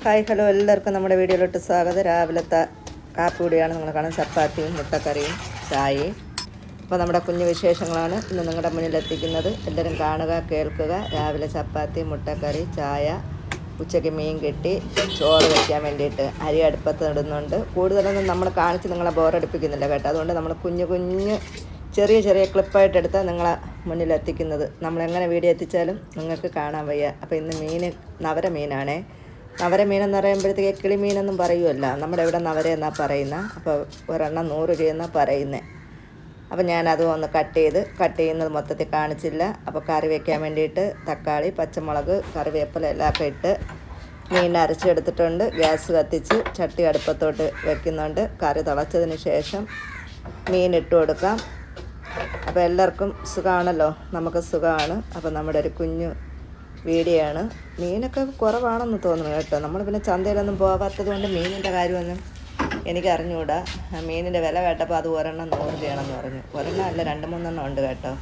Hi hello എല്ലാവർക്കും നമ്മുടെ വീഡിയോയിലോട്ട് സ്വാഗതം. രാവിലത്തെ കാപ്പി കൂടിയാണ് നിങ്ങൾ കാണുന്നത്. ചപ്പാത്തിയും മുട്ടക്കറിയും ചായയും. അപ്പോൾ നമ്മുടെ കുഞ്ഞു വിശേഷങ്ങളാണ് ഇന്ന് നിങ്ങളുടെ മുന്നിൽ എത്തിക്കുന്നത്. എല്ലാവരും കാണുക, കേൾക്കുക. രാവിലെ ചപ്പാത്തി, മുട്ടക്കറി, ചായ, ഉച്ചയ്ക്ക് മീൻ കിട്ടി, ചോറ് വയ്ക്കാൻ വേണ്ടിയിട്ട് അരി അടുപ്പത്ത് ഇടുന്നുണ്ട്. കൂടുതലൊന്നും നമ്മൾ കാണിച്ച് നിങ്ങളെ ബോറടിപ്പിക്കുന്നില്ല കേട്ടോ. അതുകൊണ്ട് നമ്മൾ കുഞ്ഞു ചെറിയ ക്ലിപ്പായിട്ട് എടുത്താൽ നിങ്ങളെ മുന്നിൽ എത്തിക്കുന്നത്. നമ്മളെങ്ങനെ വീഡിയോ എത്തിച്ചാലും നിങ്ങൾക്ക് കാണാൻ വയ്യ. അപ്പോൾ ഇന്ന് നവര മീനാണേ. നവര മീനെന്ന് പറയുമ്പോഴത്തേക്ക് കിളിമീനെന്നും പറയുമല്ല, നമ്മുടെ ഇവിടെ നവര എന്നാണ് പറയുന്നത്. അപ്പോൾ ഒരെണ്ണം 100 രൂപയെന്നാണ് പറയുന്നത്. അപ്പോൾ ഞാനത് ഒന്ന് കട്ട് ചെയ്യുന്നത് മൊത്തത്തിൽ കാണിച്ചില്ല. അപ്പോൾ കറി വയ്ക്കാൻ വേണ്ടിയിട്ട് തക്കാളി, പച്ചമുളക്, കറിവേപ്പില എല്ലാം ഇട്ട് മീൻ അരച്ചെടുത്തിട്ടുണ്ട്. ഗ്യാസ് കത്തിച്ച് ചട്ടി അടുപ്പത്തോട്ട് വെക്കുന്നുണ്ട്. കറി തിളച്ചതിന് ശേഷം മീൻ ഇട്ട് കൊടുക്കാം. അപ്പോൾ എല്ലാവർക്കും സുഖമാണല്ലോ, നമുക്ക് സുഖമാണ്. അപ്പോൾ നമ്മുടെ ഒരു കുഞ്ഞു വീഡിയോ ആണ്. മീനൊക്കെ കുറവാണെന്ന് തോന്നുന്നു കേട്ടോ. നമ്മൾ പിന്നെ ചന്തയിലൊന്നും പോകാത്തത് കൊണ്ട് മീനിൻ്റെ കാര്യമൊന്നും എനിക്ക് അറിഞ്ഞുകൂടാ. മീനിൻ്റെ വില കേട്ടപ്പോൾ അത് ഒരെണ്ണം 100 രൂപയാണെന്ന് പറഞ്ഞു. ഒരെണ്ണം അല്ല, 2-3 ഉണ്ട് കേട്ടോ.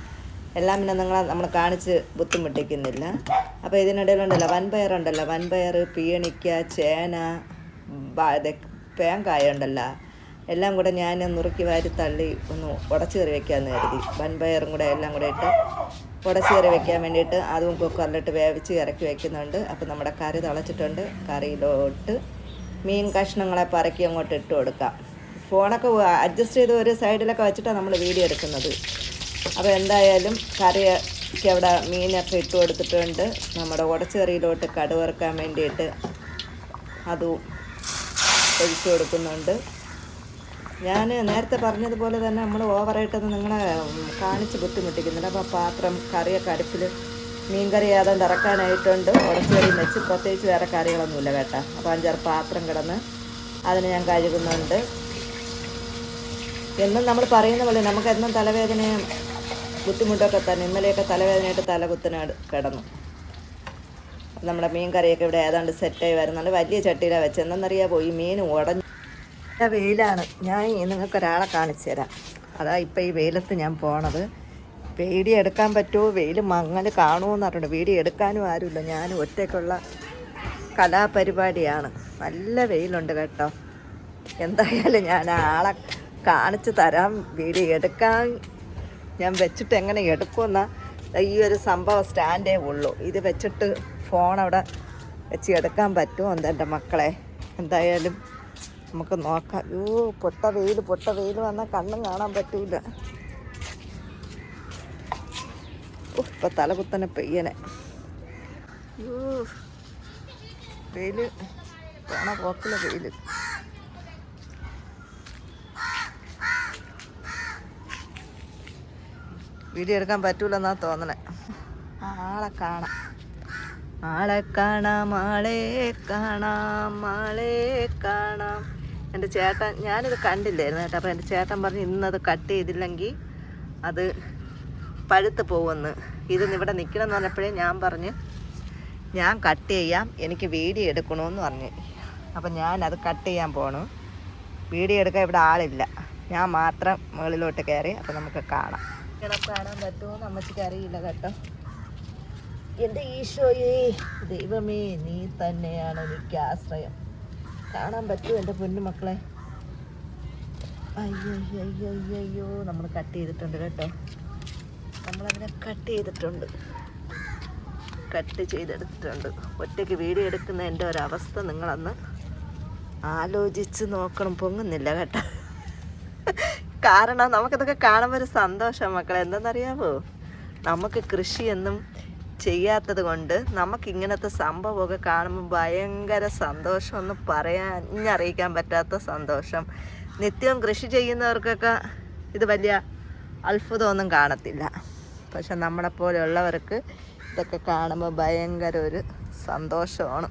എല്ലാം പിന്നെ നമ്മൾ കാണിച്ച് ബുദ്ധിമുട്ടിക്കുന്നില്ല. അപ്പോൾ ഇതിനിടയിലുണ്ടല്ലോ വൻപയർ, പീയണിക്ക, ചേന, പേങ്കായ ഉണ്ടല്ലോ, എല്ലാം കൂടെ ഞാൻ നുറുക്കി വാരി തള്ളി ഒന്ന് ഉടച്ച് കറി വയ്ക്കാമെന്ന് കരുതി. വൻപയറും കൂടെ എല്ലാം കൂടെ ഇട്ട് ഉടച്ച് കറി വയ്ക്കാൻ വേണ്ടിയിട്ട് അതും കുക്കറിലിട്ട് വേവിച്ച് ഇറക്കി വയ്ക്കുന്നുണ്ട്. അപ്പോൾ നമ്മുടെ കറി തിളച്ചിട്ടുണ്ട്. കറിയിലോട്ട് മീൻ കഷ്ണങ്ങളെ പറക്കി അങ്ങോട്ട് ഇട്ട് കൊടുക്കാം. ഫോണൊക്കെ അഡ്ജസ്റ്റ് ചെയ്ത് ഒരു സൈഡിലൊക്കെ വെച്ചിട്ടാണ് നമ്മൾ വീഡിയോ എടുക്കുന്നത്. അപ്പോൾ എന്തായാലും കറിക്ക് അവിടെ മീനൊക്കെ ഇട്ട് കൊടുത്തിട്ടുണ്ട്. നമ്മുടെ ഉടച്ച് കറിയിലോട്ട് കടുക് വറുക്കാൻ വേണ്ടിയിട്ട് അതും ഒഴിച്ചു കൊടുക്കുന്നുണ്ട്. ഞാൻ നേരത്തെ പറഞ്ഞതുപോലെ തന്നെ നമ്മൾ ഓവറായിട്ടൊന്നും നിങ്ങളെ കാണിച്ച് ബുദ്ധിമുട്ടിക്കുന്നില്ല. അപ്പോൾ പാത്രം കറിയൊക്കെ അടുപ്പിൽ മീൻ കറി ഏതാണ്ട് ഇറക്കാനായിട്ടുണ്ട്. ഉടച്ച് കറി വെച്ച് പ്രത്യേകിച്ച് വേറെ കറികളൊന്നുമില്ല കേട്ടോ. അപ്പോൾ 5-6 പാത്രം കിടന്ന് അതിന് ഞാൻ കഴുകുന്നുണ്ട്. എന്നും നമ്മൾ പറയുന്ന പോലെ നമുക്ക് എന്നും തലവേദനയും ബുദ്ധിമുട്ടൊക്കെ തന്നെ. ഇന്നലെയൊക്കെ തലവേദനയായിട്ട് തലകുത്തന കിടന്നു. നമ്മുടെ മീൻ കറിയൊക്കെ ഇവിടെ ഏതാണ്ട് സെറ്റായി വരുന്നുണ്ട്. വലിയ ചട്ടിയിലാണ് വെച്ച്. എന്തെന്നറിയാമോ, ഈ മീൻ ഉടഞ്ഞു വെയിലാണ്. ഞാൻ നിങ്ങൾക്കൊരാളെ കാണിച്ചു തരാം. അതാ ഇപ്പം ഈ വെയിലത്ത് ഞാൻ പോണത്. വീഡിയോ എടുക്കാൻ പറ്റുമോ, വെയിൽ മങ്ങൽ കാണുമോ എന്ന് അറിയണം. വീഡിയോ എടുക്കാനും ആരുമില്ല. ഞാൻ ഒറ്റയ്ക്കുള്ള കലാപരിപാടിയാണ്. നല്ല വെയിലുണ്ട് കേട്ടോ. എന്തായാലും ഞാൻ ആളെ കാണിച്ചു തരാം. വീഡിയോ എടുക്കാൻ ഞാൻ വെച്ചിട്ട് എങ്ങനെ എടുക്കുമെന്ന ഈ ഒരു സംഭവം സ്റ്റാൻഡേ ഉള്ളൂ. ഇത് വെച്ചിട്ട് ഫോൺ അവിടെ വെച്ച് എടുക്കാൻ പറ്റുമോ എൻ്റെ മക്കളെ. എന്തായാലും നമുക്ക് നോക്കാം. പൊട്ട വെയിൽ വന്നാൽ കണ്ണും കാണാൻ പറ്റൂല. ഇപ്പം തലകുത്തനെ പെയ്യനെ. വെയിൽ പോണ പോക്കിലെ വെയിൽ. വീഡിയോ എടുക്കാൻ പറ്റൂലെന്നാ തോന്നണേ. ആളെ കാണാം. എൻ്റെ ചേട്ടൻ, ഞാനിത് കണ്ടില്ലായിരുന്നു കേട്ടോ. അപ്പോൾ എൻ്റെ ചേട്ടൻ പറഞ്ഞു ഇന്നത് കട്ട് ചെയ്തില്ലെങ്കിൽ അത് പഴുത്ത് പോകുമെന്ന്. ഇത് ഇവിടെ നിൽക്കണം എന്ന് പറഞ്ഞപ്പോഴേ ഞാൻ പറഞ്ഞു ഞാൻ കട്ട് ചെയ്യാം, എനിക്ക് വീഡിയോ എടുക്കണമെന്ന് പറഞ്ഞു. അപ്പം ഞാനത് കട്ട് ചെയ്യാൻ പോണു. വീഡിയോ എടുക്കാൻ ഇവിടെ ആളില്ല, ഞാൻ മാത്രം മുകളിലോട്ട് കയറി. അപ്പം നമുക്ക് കാണാം പറ്റുമോ അമ്മച്ചിക്ക് അറിയില്ല കേട്ടോ. എൻ്റെ ഈശോയേ, ദൈവമേ, നീ തന്നെയാണ് എനിക്ക് ആശ്രയം. കാണാൻ പറ്റുമോ എൻ്റെ പൊന്നു മക്കളെ? അയ്യോ നമ്മൾ കട്ട് ചെയ്തിട്ടുണ്ട് കേട്ടോ. നമ്മളതിനെ കട്ട് ചെയ്തെടുത്തിട്ടുണ്ട്. ഒറ്റയ്ക്ക് വീഡിയോ എടുക്കുന്ന എൻ്റെ ഒരവസ്ഥ നിങ്ങളന്ന് ആലോചിച്ച് നോക്കണം. പൊങ്ങുന്നില്ല കേട്ടോ. കാരണം നമുക്കിതൊക്കെ കാണുമ്പോൾ ഒരു സന്തോഷം മക്കളെ. എന്താണെന്നറിയാമോ, നമുക്ക് കൃഷിയൊന്നും ചെയ്യാത്തത് കൊണ്ട് നമുക്കിങ്ങനത്തെ സംഭവമൊക്കെ കാണുമ്പോൾ ഭയങ്കര സന്തോഷം. ഒന്നും പറഞ്ഞറിയിക്കാൻ പറ്റാത്ത സന്തോഷം. നിത്യവും കൃഷി ചെയ്യുന്നവർക്കൊക്കെ ഇത് വലിയ അത്ഭുതമൊന്നും കാണത്തില്ല. പക്ഷെ നമ്മളെപ്പോലെയുള്ളവർക്ക് ഇതൊക്കെ കാണുമ്പോൾ ഭയങ്കര ഒരു സന്തോഷമാണ്.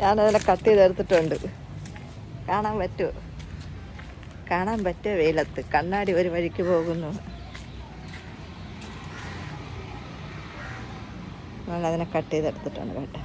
ഞാനതിനെ കട്ട് ചെയ്തെടുത്തിട്ടുണ്ട്. കാണാൻ പറ്റുമോ വെയിലത്ത്? കണ്ണാടി ഒരു വഴിക്ക് പോകുന്നു. നമ്മളതിനെ കട്ട് ചെയ്തെടുത്തിട്ടുണ്ട് കേട്ടോ.